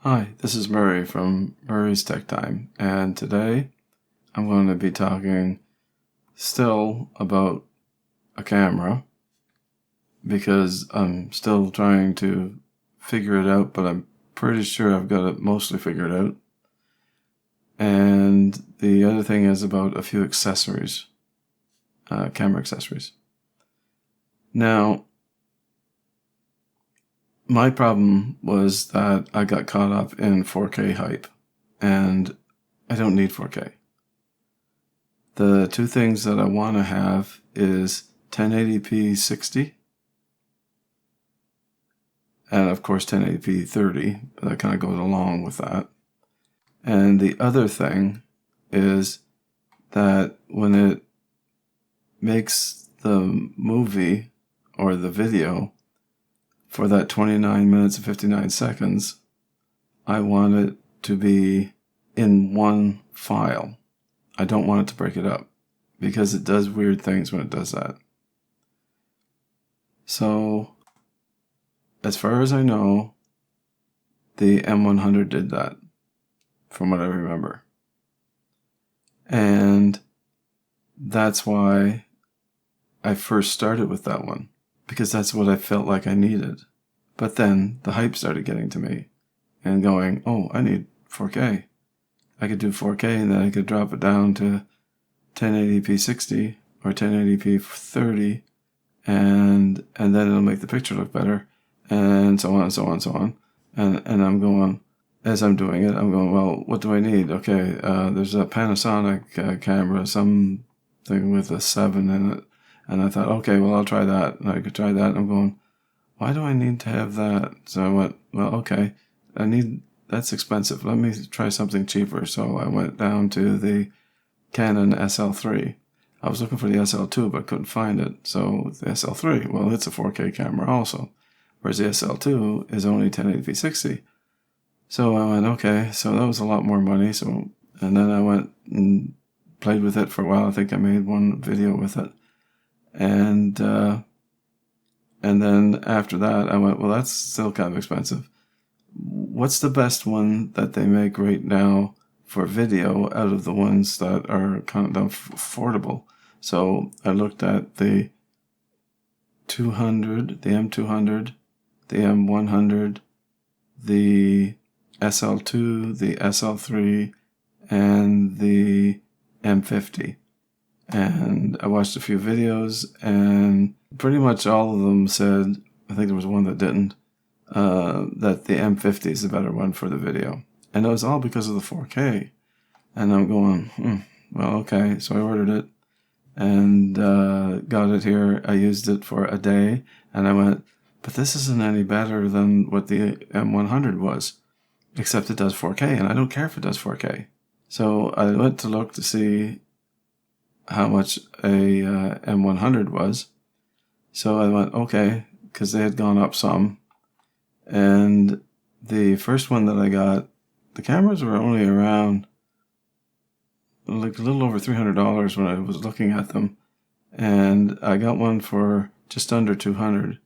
Hi, this is Murray from Murray's Tech Time, and today I'm going to be talking still about a camera because I'm still trying to figure it out, but I'm pretty sure I've got it mostly figured out. And the other thing is about a few accessories, camera accessories. Now, my problem was that I got caught up in 4K hype, and I don't need 4K. The two things that I want to have is 1080p 60, and of course 1080p 30, that kind of goes along with that. And the other thing is that when it makes the movie or the video for that 29 minutes and 59 seconds, I want it to be in one file. I don't want it to break it up because it does weird things when it does that. So, as far as I know, the M100 did that, from what I remember. And that's why I first started with that one, because that's what I felt like I needed. But then the hype started getting to me and going, oh, I need 4K. I could do 4K and then I could drop it down to 1080p 60 or 1080p 30 and then it'll make the picture look better, and so on and so on and so on. And I'm going, as I'm doing it, I'm going, well, what do I need? Okay, there's a Panasonic camera, something with a 7 in it. And I thought, okay, well, I'll try that. And I could try that. And I'm going, why do I need to have that? So I went, well, okay, that's expensive. Let me try something cheaper. So I went down to the Canon SL3. I was looking for the SL2, but couldn't find it. So the SL3, well, it's a 4K camera also. Whereas the SL2 is only 1080p 60. So I went, okay, so that was a lot more money. So, and then I went and played with it for a while. I think I made one video with it. And then after that, I went, well, that's still kind of expensive. What's the best one that they make right now for video out of the ones that are kind of affordable? So I looked at the 200, the M200, the M100, the SL2, the SL3, and the M50. And I watched a few videos, and pretty much all of them said, I think there was one that didn't, that the M50 is the better one for the video. And it was all because of the 4K. And I'm going, well, okay. So I ordered it and got it here. I used it for a day, and I went, but this isn't any better than what the M100 was, except it does 4K, and I don't care if it does 4K. So I went to look to see how much a M100 was. So I went, okay, because they had gone up some. And the first one that I got, the cameras were only around like a little over $300 when I was looking at them. And I got one for just under $200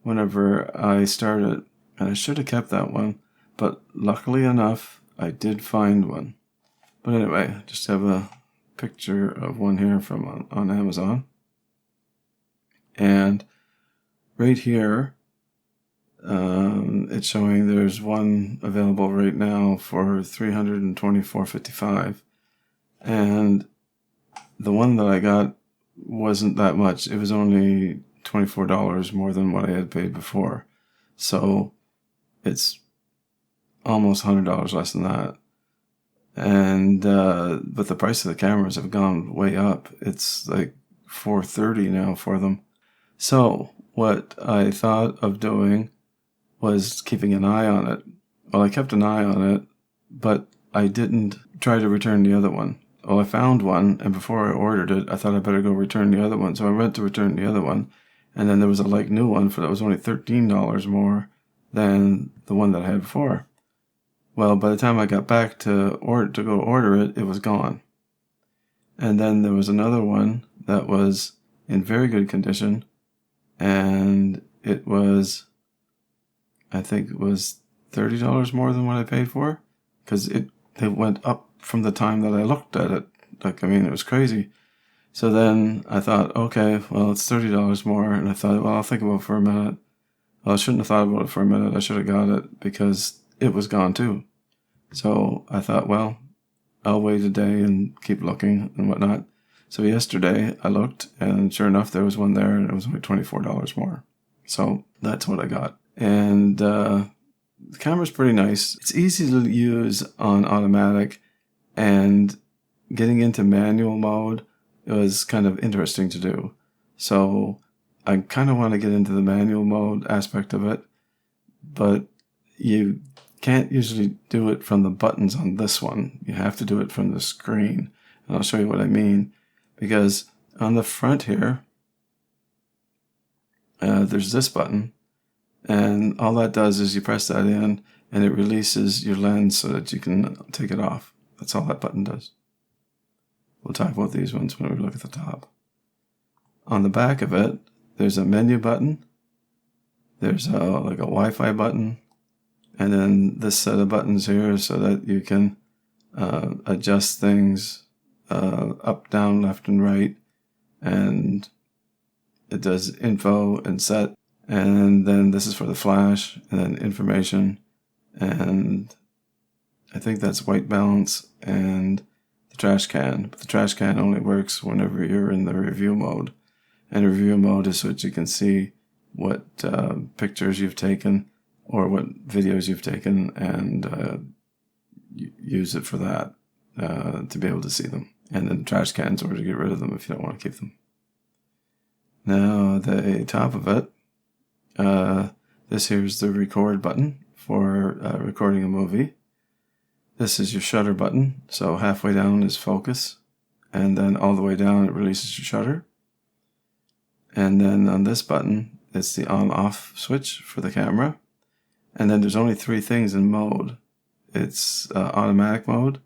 whenever I started. And I should have kept that one, but luckily enough, I did find one. But anyway, just have a picture of one here from on Amazon. And right here, it's showing there's one available right now for $324.55. And the one that I got wasn't that much. It was only $24 more than what I had paid before. So it's almost $100 less than that. And but the price of the cameras have gone way up. It's like $430 now for them. So what I thought of doing was keeping an eye on it. Well, I kept an eye on it, but I didn't try to return the other one. Well, I found one, and before I ordered it, I thought I better go return the other one. So I went to return the other one, and then there was a like new one for that was only $13 more than the one that I had before. Well, by the time I got back to go order it, it was gone. And then there was another one that was in very good condition, and it was, I think it was $30 more than what I paid for, because it went up from the time that I looked at it. Like, I mean, it was crazy. So then I thought, okay, well, it's $30 more. And I thought, well, I'll think about it for a minute. Well, I shouldn't have thought about it for a minute. I should have got it because it was gone too. So I thought, well, I'll wait a day and keep looking and whatnot. So yesterday I looked, and sure enough, there was one there, and it was only $24 more. So that's what I got. And the camera's pretty nice. It's easy to use on automatic, and getting into manual mode was kind of interesting to do. So I kind of want to get into the manual mode aspect of it, but you can't usually do it from the buttons on this one. You have to do it from the screen. And I'll show you what I mean. Because on the front here, there's this button. And all that does is you press that in, and it releases your lens so that you can take it off. That's all that button does. We'll talk about these ones when we look at the top. On the back of it, there's a menu button. There's like a Wi-Fi button. And then this set of buttons here so that you can adjust things up, down, left, and right. And it does info and set. And then this is for the flash, and then information. And I think that's white balance and the trash can. But the trash can only works whenever you're in the review mode. And review mode is so that you can see what pictures you've taken or what videos you've taken, and use it for that to be able to see them. And then trash cans, or to get rid of them if you don't want to keep them. Now, the top of it, this here is the record button for recording a movie. This is your shutter button. So halfway down is focus, and then all the way down it releases your shutter. And then on this button, it's the on-off switch for the camera. And then there's only 3 things in mode. It's automatic mode,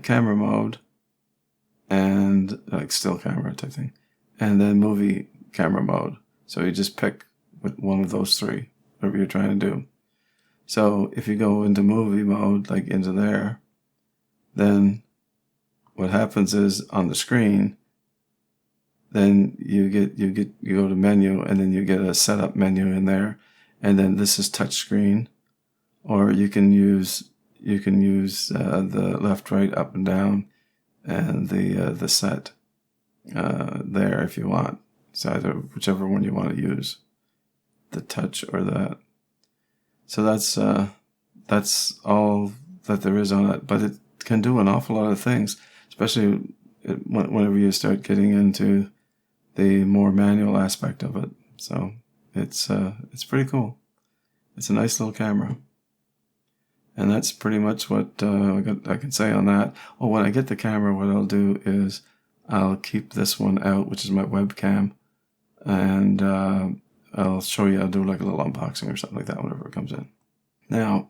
camera mode, and like still camera type thing. And then movie camera mode. So you just pick one of those 3, whatever you're trying to do. So if you go into movie mode, like into there, then what happens is on the screen, then you go to menu, and then you get a setup menu in there, and then this is touch screen, or you can use the left, right, up, and down, and the set there if you want. It's either whichever one you want to use, the touch or that. So that's all that there is on it, but it can do an awful lot of things, especially whenever you start getting into the more manual aspect of it. So it's pretty cool. It's a nice little camera. And that's pretty much what I can say on that. Oh, when I get the camera, what I'll do is I'll keep this one out, which is my webcam, and I'll show you. I'll do like a little unboxing or something like that whenever it comes in. Now,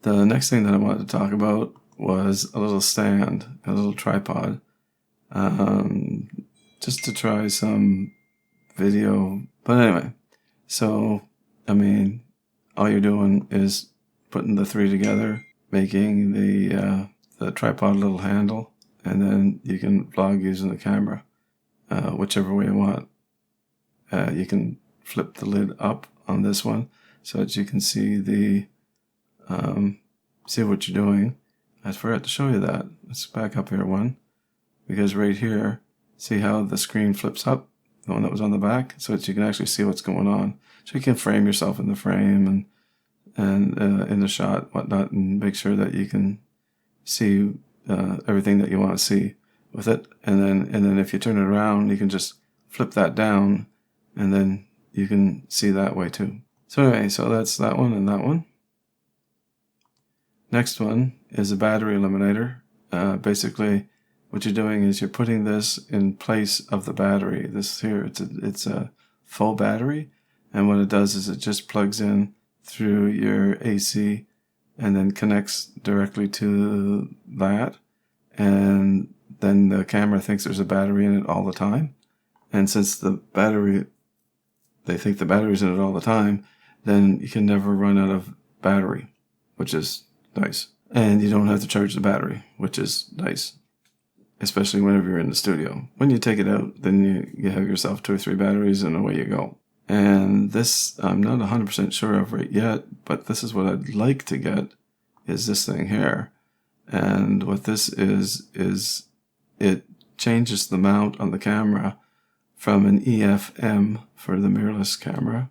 the next thing that I wanted to talk about was a little stand, a little tripod, just to try some video. But anyway, so, I mean, all you're doing is putting the 3 together, making the tripod little handle, and then you can vlog using the camera, whichever way you want. You can flip the lid up on this one so that you can see see what you're doing. I forgot to show you that. Let's back up here one, because right here, see how the screen flips up, the one that was on the back, so that you can actually see what's going on. So you can frame yourself in the frame and in the shot, whatnot, and make sure that you can see everything that you want to see with it. And then if you turn it around, you can just flip that down, and then you can see that way too. So anyway, so that's that one and that one. Next one is a battery eliminator. Basically, what you're doing is you're putting this in place of the battery. This here, it's a full battery, and what it does is it just plugs in through your AC and then connects directly to that, and then the camera thinks there's a battery in it all the time. And since they think the battery's in it all the time, then you can never run out of battery, which is nice. And you don't have to charge the battery, which is nice, especially whenever you're in the studio. When you take it out, then you have yourself 2 or 3 batteries and away you go. And this, I'm not 100% sure of right yet, but this is what I'd like to get, is this thing here. And what this is it changes the mount on the camera from an EF-M for the mirrorless camera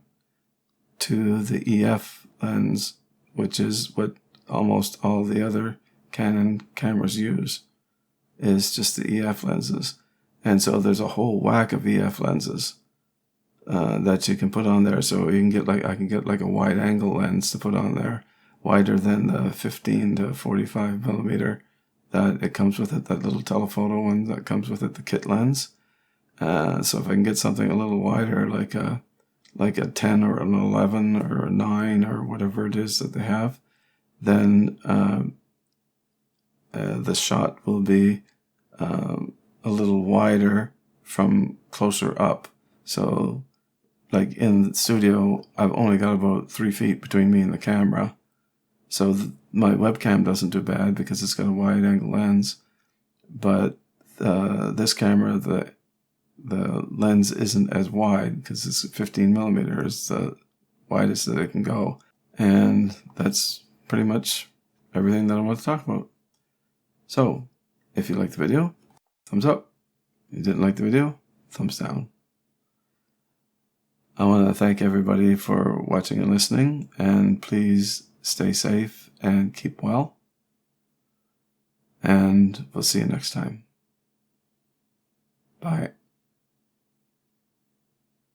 to the EF lens, which is what almost all the other Canon cameras use, is just the EF lenses. And so there's a whole whack of EF lenses that you can put on there. So you can get I can get like a wide angle lens to put on there, wider than the 15 to 45 millimeter that it comes with it, that little telephoto one that comes with it, the kit lens. So if I can get something a little wider, like a 10 or an 11 or a 9 or whatever it is that they have, then the shot will be a little wider from closer up. So like in the studio, I've only got about 3 feet between me and the camera. So my webcam doesn't do bad because it's got a wide angle lens. But this camera, the lens isn't as wide because it's 15 millimeters, the widest that it can go. And that's pretty much everything that I want to talk about. So, if you liked the video, thumbs up. If you didn't like the video, thumbs down. I want to thank everybody for watching and listening, and please stay safe and keep well. And we'll see you next time. Bye.